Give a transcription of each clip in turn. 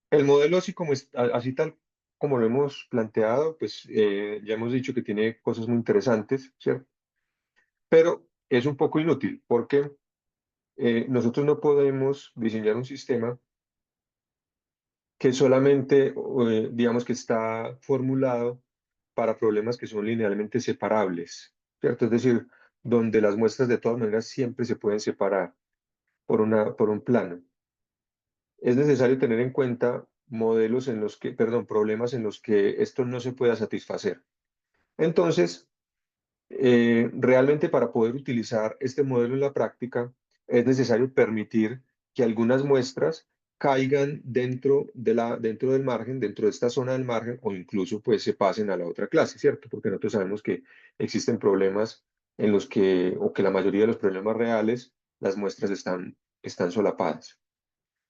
El modelo así como así tal como lo hemos planteado, pues ya hemos dicho que tiene cosas muy interesantes, ¿cierto? Pero es un poco inútil porque nosotros no podemos diseñar un sistema que solamente, digamos que está formulado para problemas que son linealmente separables, ¿cierto? Es decir, donde las muestras de todas maneras siempre se pueden separar por un plano. Es necesario tener en cuenta modelos en los que, perdón, problemas en los que esto no se pueda satisfacer. Entonces, realmente para poder utilizar este modelo en la práctica, es necesario permitir que algunas muestras caigan dentro del margen, dentro de esta zona del margen, o incluso pues se pasen a la otra clase, ¿cierto? Porque nosotros sabemos que existen problemas en los que, o que la mayoría de los problemas reales, las muestras están solapadas.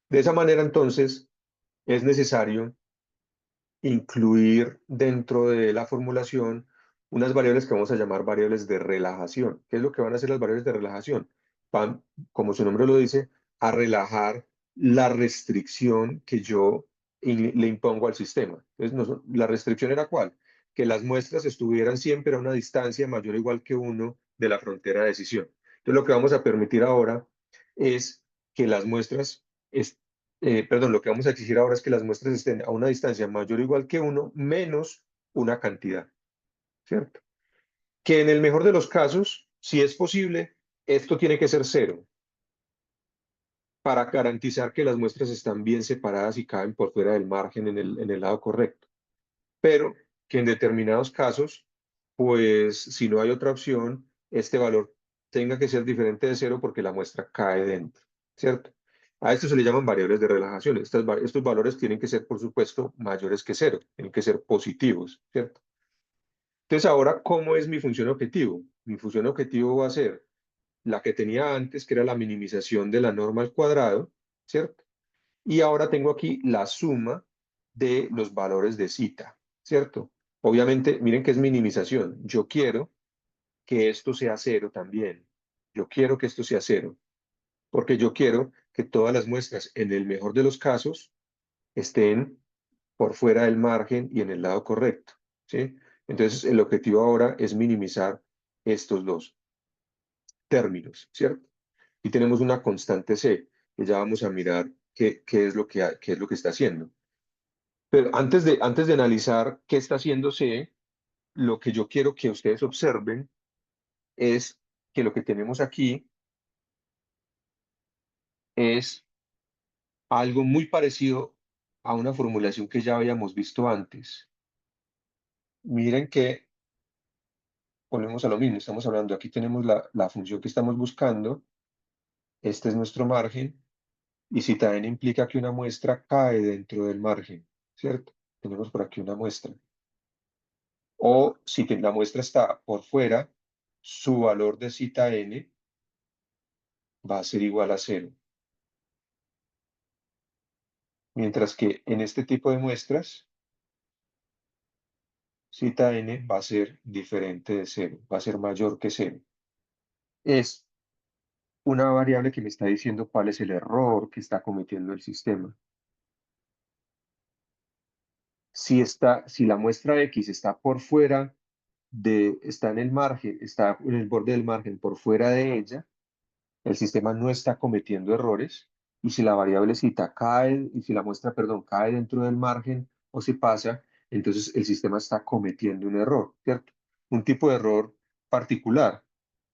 De esa manera, entonces, es necesario incluir dentro de la formulación unas variables que vamos a llamar variables de relajación. ¿Qué es lo que van a hacer las variables de relajación? Van, como su nombre lo dice, a relajar la restricción que yo le impongo al sistema. Entonces, la restricción era ¿cuál? Que las muestras estuvieran siempre a una distancia mayor o igual que uno de la frontera de decisión. Entonces, lo que vamos a permitir ahora es que las muestras perdón, lo que vamos a exigir ahora es que las muestras estén a una distancia mayor o igual que uno menos una cantidad, ¿cierto? Que en el mejor de los casos, si es posible, esto tiene que ser cero para garantizar que las muestras están bien separadas y caben por fuera del margen en el lado correcto. Pero que en determinados casos, pues si no hay otra opción, este valor tenga que ser diferente de cero porque la muestra cae dentro, ¿cierto? A esto se le llaman variables de relajación. Estos valores tienen que ser, por supuesto, mayores que cero, tienen que ser positivos, ¿cierto? Entonces, ahora, ¿cómo es mi función objetivo? Mi función objetivo va a ser la que tenía antes, que era la minimización de la norma al cuadrado, ¿cierto? Y ahora tengo aquí la suma de los valores de cita, ¿cierto? Obviamente, miren que es minimización. Yo quiero que esto sea cero también. Yo quiero que esto sea cero, porque yo quiero que todas las muestras, en el mejor de los casos, estén por fuera del margen y en el lado correcto, ¿sí? Entonces, el objetivo ahora es minimizar estos dos términos, ¿cierto? Y tenemos una constante C, que ya vamos a mirar qué es lo que está haciendo. Pero antes de analizar qué está haciendo C, lo que yo quiero que ustedes observen es que lo que tenemos aquí es algo muy parecido a una formulación que ya habíamos visto antes. Miren que volvemos a lo mismo, estamos hablando, aquí tenemos la función que estamos buscando, este es nuestro margen, y si también implica que una muestra cae dentro del margen, ¿cierto? Tenemos por aquí una muestra. O si la muestra está por fuera, su valor de cita n va a ser igual a cero. Mientras que en este tipo de muestras, cita n va a ser diferente de cero, va a ser mayor que cero. Es una variable que me está diciendo cuál es el error que está cometiendo el sistema. Si la muestra X está por fuera está en el margen, está en el borde del margen por fuera de ella, el sistema no está cometiendo errores. Y si la variable cita cae, y si la muestra, perdón, cae dentro del margen o se pasa, entonces el sistema está cometiendo un error, ¿cierto? Un tipo de error particular,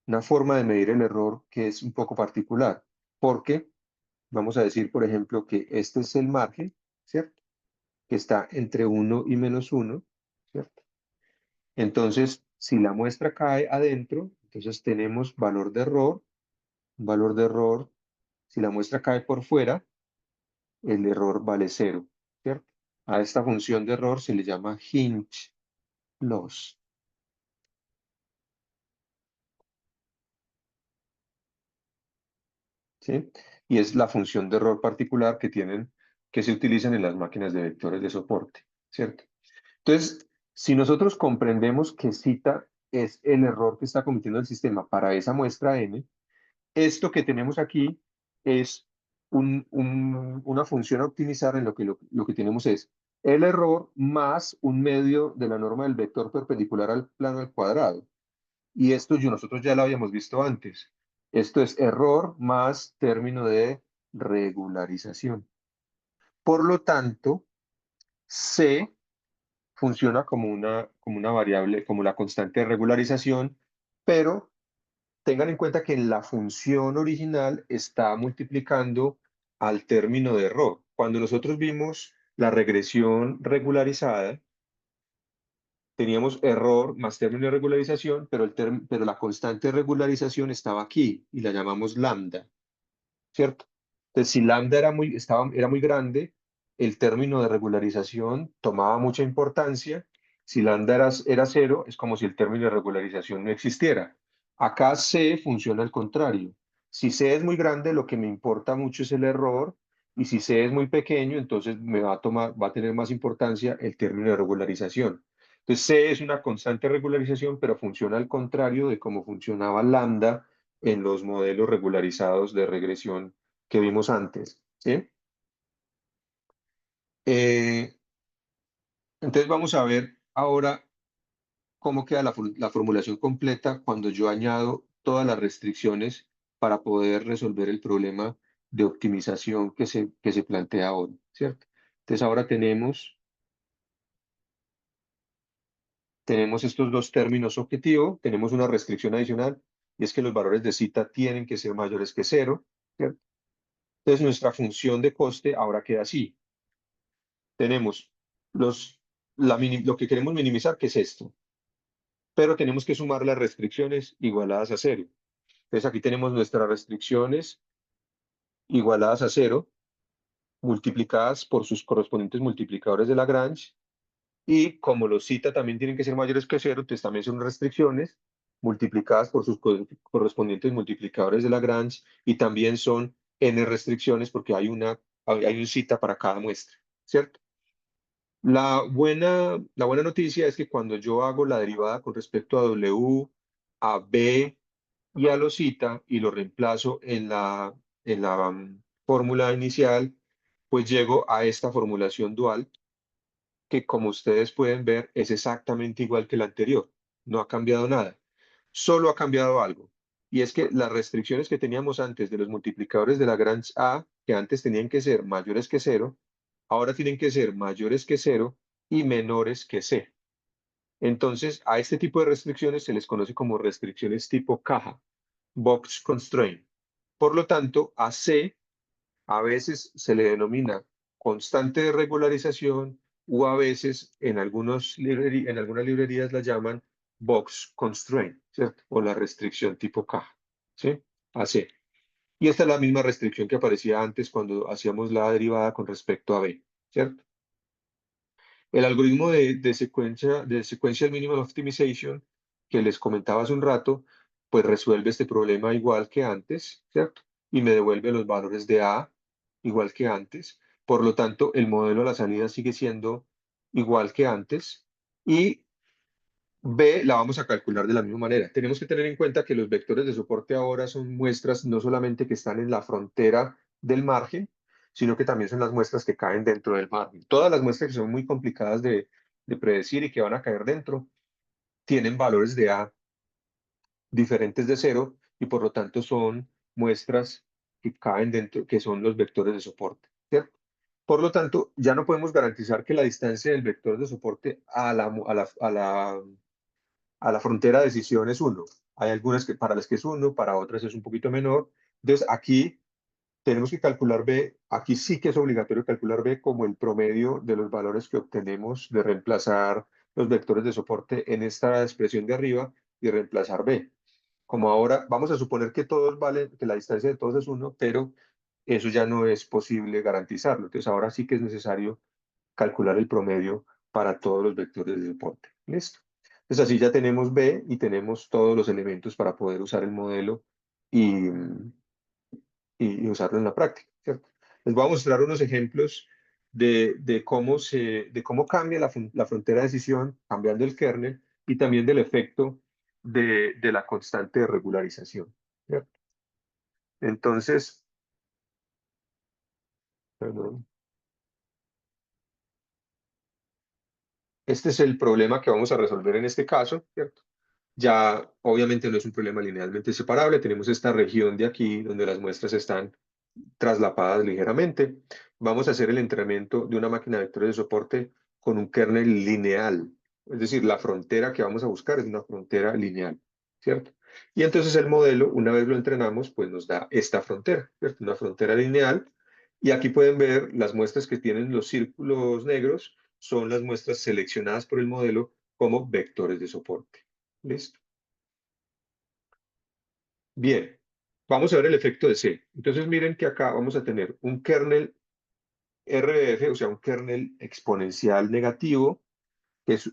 una forma de medir el error que es un poco particular, porque vamos a decir, por ejemplo, que este es el margen, ¿cierto? Que está entre uno y -1, ¿cierto? Entonces, si la muestra cae adentro, entonces tenemos valor de error, valor de error. Si la muestra cae por fuera, el error vale cero, ¿cierto? A esta función de error se le llama hinge loss, ¿sí? Y es la función de error particular que se utilizan en las máquinas de vectores de soporte, ¿cierto? Entonces, si nosotros comprendemos que cita es el error que está cometiendo el sistema para esa muestra n, esto que tenemos aquí es una función a optimizar en lo que tenemos es el error más un medio de la norma del vector perpendicular al plano al cuadrado. Y esto nosotros ya lo habíamos visto antes. Esto es error más término de regularización. Por lo tanto, C funciona como una variable, como la constante de regularización, pero tengan en cuenta que en la función original está multiplicando al término de error. Cuando nosotros vimos la regresión regularizada, teníamos error más término de regularización, pero la constante de regularización estaba aquí y la llamamos lambda, ¿cierto? Entonces, si lambda era muy grande, el término de regularización tomaba mucha importancia. Si lambda era cero, es como si el término de regularización no existiera. Acá C funciona al contrario. Si C es muy grande, lo que me importa mucho es el error, y si C es muy pequeño, entonces va a tener más importancia el término de regularización. Entonces, C es una constante de regularización, pero funciona al contrario de cómo funcionaba lambda en los modelos regularizados de regresión que vimos antes, ¿sí? Eh, entonces vamos a ver ahora cómo queda la formulación completa cuando yo añado todas las restricciones para poder resolver el problema de optimización que se plantea ahora, ¿cierto? Entonces ahora tenemos estos dos términos objetivo, tenemos una restricción adicional, y es que los valores de cita tienen que ser mayores que cero, ¿cierto? Entonces nuestra función de coste ahora queda así. Tenemos lo que queremos minimizar, que es esto, pero tenemos que sumar las restricciones igualadas a cero. Entonces aquí tenemos nuestras restricciones igualadas a cero, multiplicadas por sus correspondientes multiplicadores de Lagrange, y como los cita también tienen que ser mayores que cero, entonces también son restricciones multiplicadas por sus correspondientes multiplicadores de Lagrange, y también son n restricciones porque hay un cita para cada muestra, ¿cierto? La buena noticia es que cuando yo hago la derivada con respecto a W, a B y a los zeta y lo reemplazo en la fórmula inicial, pues llego a esta formulación dual que, como ustedes pueden ver, es exactamente igual que la anterior. No ha cambiado nada. Solo ha cambiado algo. Y es que las restricciones que teníamos antes de los multiplicadores de Lagrange A, que antes tenían que ser mayores que cero, ahora tienen que ser mayores que cero y menores que C. Entonces, a este tipo de restricciones se les conoce como restricciones tipo caja, box constraint. Por lo tanto, a C a veces se le denomina constante de regularización, o a veces en algunas librerías la llaman box constraint, ¿cierto? O la restricción tipo caja, ¿sí? A C. Y esta es la misma restricción que aparecía antes cuando hacíamos la derivada con respecto a B, ¿cierto? El algoritmo de sequential minimal optimization que les comentaba hace un rato, pues resuelve este problema igual que antes, ¿cierto? Y me devuelve los valores de A igual que antes. Por lo tanto, el modelo a la salida sigue siendo igual que antes. Y B la vamos a calcular de la misma manera. Tenemos que tener en cuenta que los vectores de soporte ahora son muestras no solamente que están en la frontera del margen, sino que también son las muestras que caen dentro del margen. Todas las muestras que son muy complicadas de predecir y que van a caer dentro, tienen valores de A diferentes de cero, y por lo tanto son muestras que caen dentro, que son los vectores de soporte, ¿cierto? Por lo tanto, ya no podemos garantizar que la distancia del vector de soporte a la frontera de decisión es 1. Hay algunas que para las que es 1, para otras es un poquito menor. Entonces, aquí tenemos que calcular B. Aquí sí que es obligatorio calcular B como el promedio de los valores que obtenemos de reemplazar los vectores de soporte en esta expresión de arriba y reemplazar B. Como ahora vamos a suponer que todos valen, que la distancia de todos es 1, pero eso ya no es posible garantizarlo. Entonces, ahora sí que es necesario calcular el promedio para todos los vectores de soporte. ¿Listo? Entonces así ya tenemos B y tenemos todos los elementos para poder usar el modelo y, y usarlo en la práctica, ¿cierto? Les voy a mostrar unos ejemplos de cómo cambia la frontera de decisión cambiando el kernel, y también del efecto de la constante de regularización, ¿cierto? Entonces, Perdón. Este es el problema que vamos a resolver en este caso, ¿cierto? Ya obviamente no es un problema linealmente separable, tenemos esta región de aquí donde las muestras están traslapadas ligeramente. Vamos a hacer el entrenamiento de una máquina de vectores de soporte con un kernel lineal. Es decir, la frontera que vamos a buscar es una frontera lineal, ¿cierto? Y entonces el modelo, una vez lo entrenamos, pues nos da esta frontera, ¿cierto? Una frontera lineal. Y aquí pueden ver las muestras que tienen los círculos negros, son las muestras seleccionadas por el modelo como vectores de soporte. ¿Listo? Bien, vamos a ver el efecto de C. Entonces miren que acá vamos a tener un kernel RF, o sea, un kernel exponencial negativo,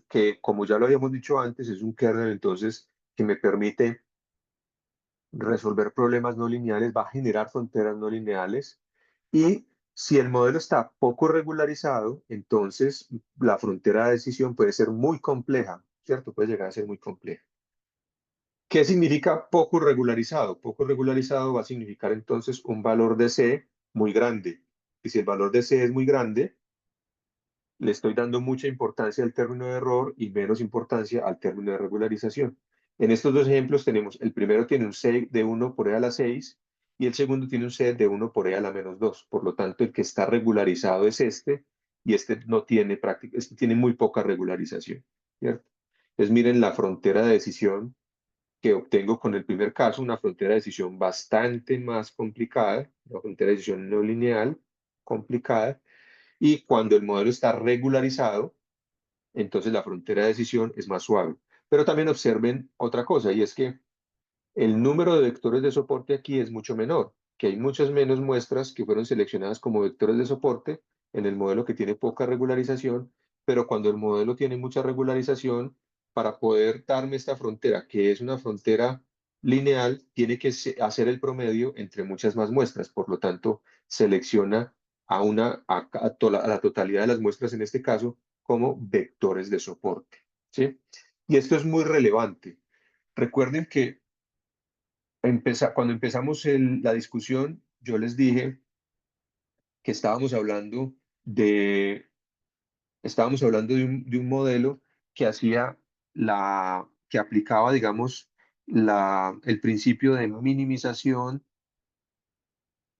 que como ya lo habíamos dicho antes, es un kernel entonces que me permite resolver problemas no lineales, va a generar fronteras no lineales. Y si el modelo está poco regularizado, entonces la frontera de decisión puede ser muy compleja, ¿cierto? Puede llegar a ser muy compleja. ¿Qué significa poco regularizado? Poco regularizado va a significar entonces un valor de C muy grande. Y si el valor de C es muy grande, le estoy dando mucha importancia al término de error y menos importancia al término de regularización. En estos dos ejemplos tenemos, el primero tiene un C de 1 por E a la 6 y el segundo tiene un C de 1 por E a la menos 2. Por lo tanto, el que está regularizado es este y este no tiene práctica, este tiene muy poca regularización, ¿cierto? Entonces miren la frontera de decisión que obtengo con el primer caso, una frontera de decisión bastante más complicada, una frontera de decisión no lineal complicada, y cuando el modelo está regularizado, entonces la frontera de decisión es más suave. Pero también observen otra cosa, y es que el número de vectores de soporte aquí es mucho menor, que hay muchas menos muestras que fueron seleccionadas como vectores de soporte en el modelo que tiene poca regularización, pero cuando el modelo tiene mucha regularización, para poder darme esta frontera, que es una frontera lineal, tiene que hacer el promedio entre muchas más muestras. Por lo tanto, selecciona a la totalidad de las muestras en este caso como vectores de soporte, ¿sí? Y esto es muy relevante. Recuerden que cuando empezamos la discusión, yo les dije que estábamos hablando de un modelo que hacía que aplicaba, digamos, el principio de minimización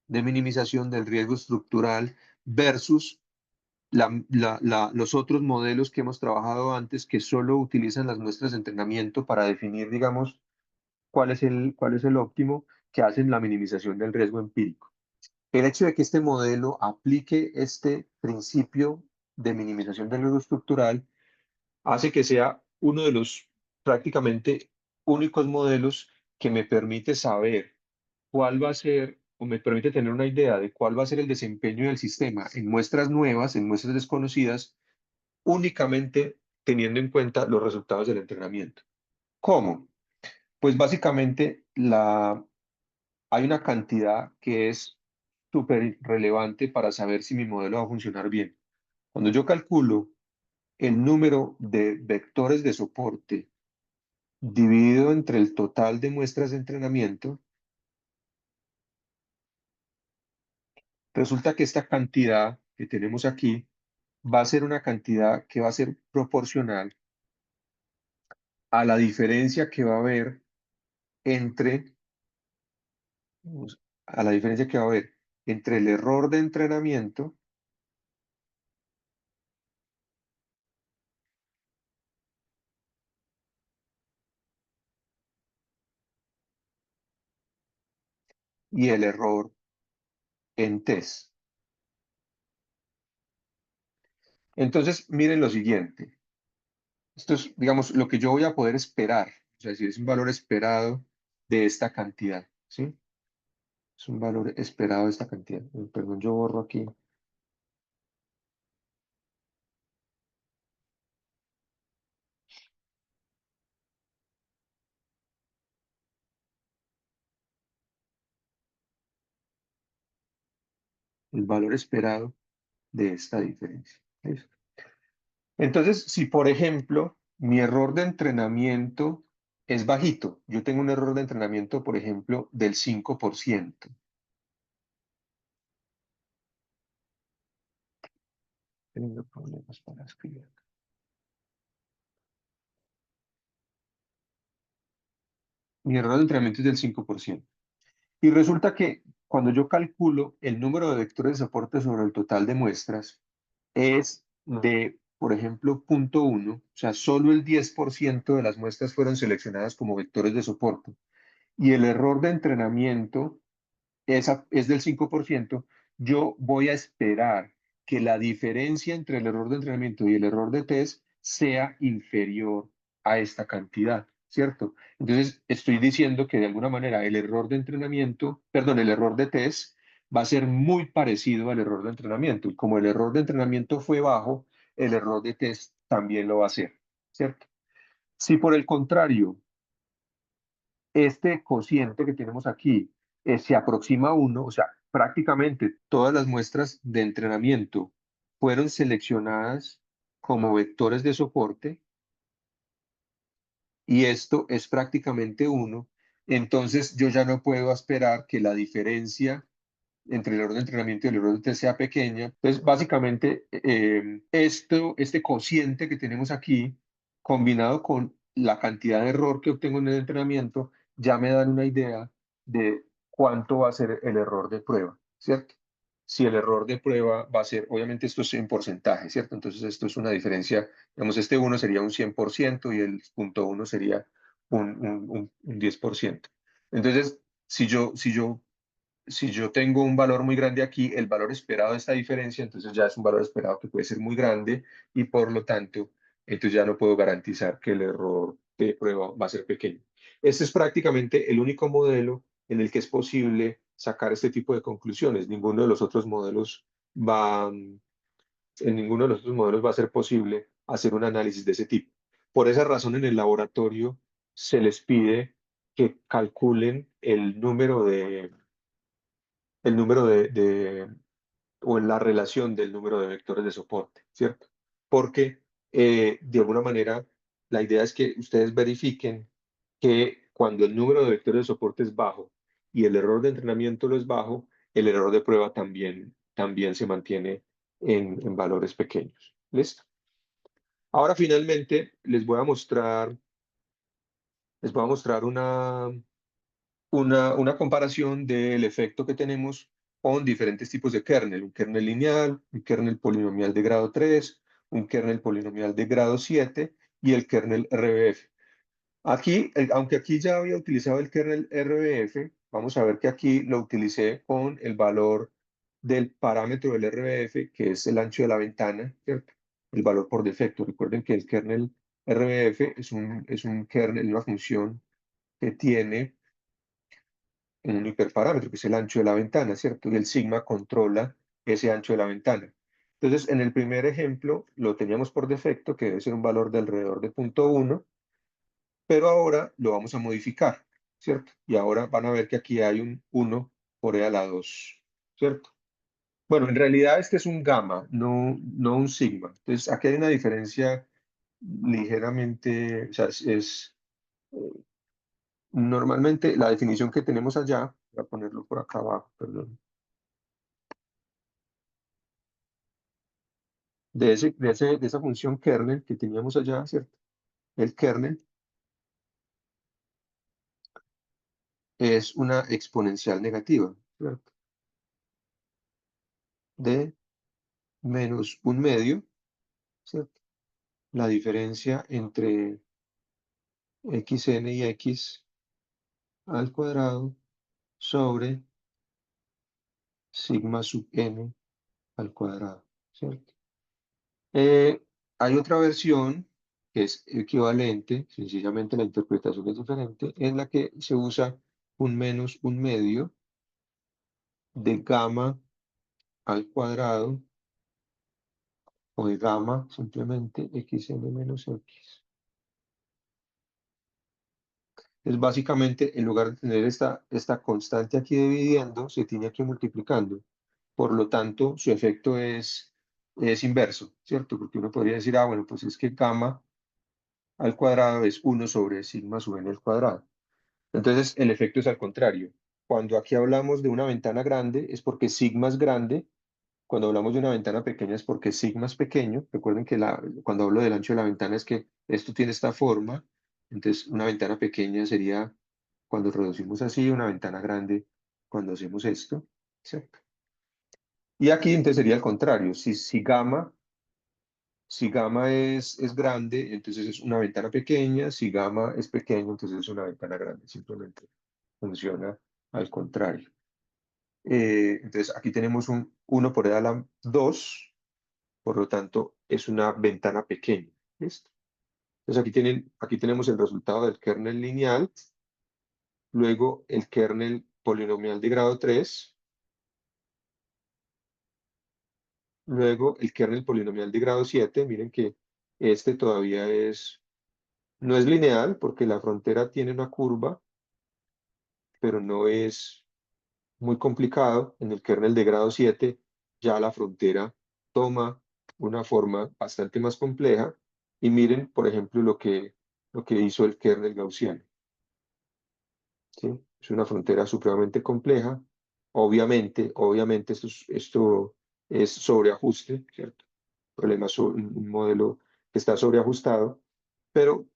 del riesgo estructural versus los otros modelos que hemos trabajado antes que solo utilizan las muestras de entrenamiento para definir, digamos, cuál es el óptimo, que hacen la minimización del riesgo empírico. El hecho de que este modelo aplique este principio de minimización del riesgo estructural hace que sea uno de los prácticamente únicos modelos que me permite saber cuál va a ser, o me permite tener una idea de cuál va a ser el desempeño del sistema en muestras nuevas, en muestras desconocidas, únicamente teniendo en cuenta los resultados del entrenamiento. ¿Cómo? Pues básicamente hay una cantidad que es súper relevante para saber si mi modelo va a funcionar bien. Cuando yo calculo el número de vectores de soporte dividido entre el total de muestras de entrenamiento, resulta que esta cantidad que tenemos aquí va a ser una cantidad que va a ser proporcional a la diferencia que va a haber entre, a la diferencia que va a haber entre el error de entrenamiento y el error en test. Entonces, miren lo siguiente. Esto es, digamos, lo que yo voy a poder esperar. O sea, si es un valor esperado de esta cantidad, ¿sí? Es un valor esperado de esta cantidad. Perdón, yo borro aquí el valor esperado de esta diferencia. ¿Listo? Entonces, si por ejemplo mi error de entrenamiento es bajito, yo tengo un error de entrenamiento, por ejemplo, del 5%. teniendo problemas para escribir. Mi error de entrenamiento es del 5%. Y resulta que cuando yo calculo el número de vectores de soporte sobre el total de muestras, es de, por ejemplo, 0,1, o sea, solo el 10% de las muestras fueron seleccionadas como vectores de soporte. Y el error de entrenamiento es del 5%, yo voy a esperar que la diferencia entre el error de entrenamiento y el error de test sea inferior a esta cantidad, ¿cierto? Entonces, estoy diciendo que de alguna manera el error de entrenamiento, perdón, el error de test va a ser muy parecido al error de entrenamiento. Y como el error de entrenamiento fue bajo, el error de test también lo va a ser, ¿cierto? Si por el contrario este cociente que tenemos aquí se aproxima a 1, o sea, prácticamente todas las muestras de entrenamiento fueron seleccionadas como vectores de soporte y esto es prácticamente 1, entonces yo ya no puedo esperar que la diferencia entre el error de entrenamiento y el error de test sea pequeña. Entonces, básicamente, este cociente que tenemos aquí, combinado con la cantidad de error que obtengo en el entrenamiento, ya me dan una idea de cuánto va a ser el error de prueba, ¿cierto? Si el error de prueba va a ser, obviamente esto es en porcentaje, ¿cierto? Entonces esto es una diferencia, digamos, este 1 sería un 100% y el punto 1 sería un 10%. Entonces, si yo tengo un valor muy grande aquí, el valor esperado de esta diferencia, entonces ya es un valor esperado que puede ser muy grande y por lo tanto, entonces ya no puedo garantizar que el error de prueba va a ser pequeño. Este es prácticamente el único modelo en el que es posible sacar este tipo de conclusiones. Ninguno de los otros modelos va, en ninguno de los otros modelos va a ser posible hacer un análisis de ese tipo. Por esa razón, en el laboratorio se les pide que calculen el número o en la relación del número de vectores de soporte, ¿cierto? Porque de alguna manera la idea es que ustedes verifiquen que cuando el número de vectores de soporte es bajo y el error de entrenamiento lo es bajo, el error de prueba también se mantiene en valores pequeños. ¿Listo? Ahora finalmente les voy a mostrar una comparación del efecto que tenemos con diferentes tipos de kernel, un kernel lineal, un kernel polinomial de grado 3, un kernel polinomial de grado 7 y el kernel RBF. Aquí, aunque aquí ya había utilizado el kernel RBF, vamos a ver que aquí lo utilicé con el valor del parámetro del RBF, que es el ancho de la ventana, ¿cierto? El valor por defecto. Recuerden que el kernel RBF es un kernel, una función que tiene un hiperparámetro, que es el ancho de la ventana, ¿cierto? Y el sigma controla ese ancho de la ventana. Entonces, en el primer ejemplo lo teníamos por defecto, que debe ser un valor de alrededor de 0,1, pero ahora lo vamos a modificar, ¿cierto? Y ahora van a ver que aquí hay un 1 por e a la 2, ¿cierto? Bueno, en realidad este es un gamma, no un sigma. Entonces, aquí hay una diferencia ligeramente, o sea, normalmente la definición que tenemos allá, voy a ponerlo por acá abajo, perdón. De esa función kernel que teníamos allá, ¿cierto? El kernel es una exponencial negativa, ¿cierto? De menos un medio, ¿cierto? La diferencia entre xn y x al cuadrado sobre sigma sub n al cuadrado, ¿cierto? Eh, Hay otra versión que es equivalente, sencillamente la interpretación es diferente, en la que se usa un menos un medio de gamma al cuadrado o de gamma simplemente xn menos x. Es básicamente, en lugar de tener esta constante aquí dividiendo, se tiene aquí multiplicando. Por lo tanto, su efecto es inverso, ¿cierto? Porque uno podría decir, ah, bueno, pues es que gamma al cuadrado es 1 sobre sigma sub n al cuadrado. Entonces, el efecto es al contrario. Cuando aquí hablamos de una ventana grande, es porque sigma es grande cuando hablamos de una ventana pequeña es porque sigma es pequeño. Recuerden que cuando hablo del ancho de la ventana es que esto tiene esta forma. Entonces, una ventana pequeña sería cuando reducimos así, una ventana grande cuando hacemos esto, ¿cierto? Y aquí entonces sería el contrario. Si gamma es grande, entonces es una ventana pequeña. Si gamma es pequeño, entonces es una ventana grande. Simplemente funciona al contrario. Entonces aquí tenemos un 1 por e a la 2, por lo tanto es una ventana pequeña. ¿Listo? Entonces aquí tenemos el resultado del kernel lineal, luego el kernel polinomial de grado 3, luego el kernel polinomial de grado 7. Miren que este todavía no es lineal porque la frontera tiene una curva, pero no es muy complicado. En el kernel de grado 7 ya la frontera toma una forma bastante más compleja. Y miren, por ejemplo, lo que hizo el kernel gaussiano, ¿sí? Es una frontera supremamente compleja. Obviamente esto es sobreajuste, ¿cierto? Problema sobre un modelo que está sobreajustado, pero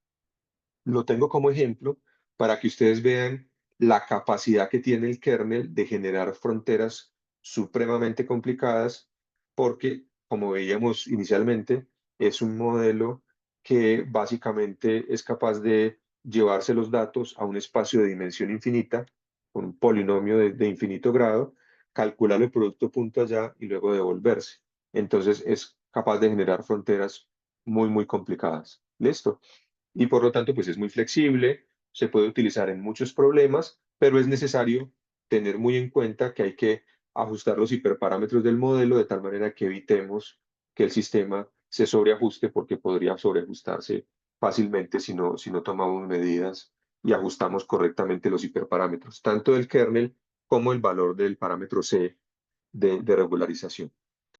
lo tengo como ejemplo para que ustedes vean la capacidad que tiene el kernel de generar fronteras supremamente complicadas, porque, como veíamos inicialmente, es un modelo que básicamente es capaz de llevarse los datos a un espacio de dimensión infinita, con un polinomio de infinito grado, calcular el producto punto allá y luego devolverse. Entonces es capaz de generar fronteras muy, muy complicadas. ¿Listo? Y por lo tanto, pues es muy flexible, se puede utilizar en muchos problemas, pero es necesario tener muy en cuenta que hay que ajustar los hiperparámetros del modelo de tal manera que evitemos que el sistema se sobreajuste, porque podría sobreajustarse fácilmente si no tomamos medidas y ajustamos correctamente los hiperparámetros, tanto del kernel como el valor del parámetro C de regularización.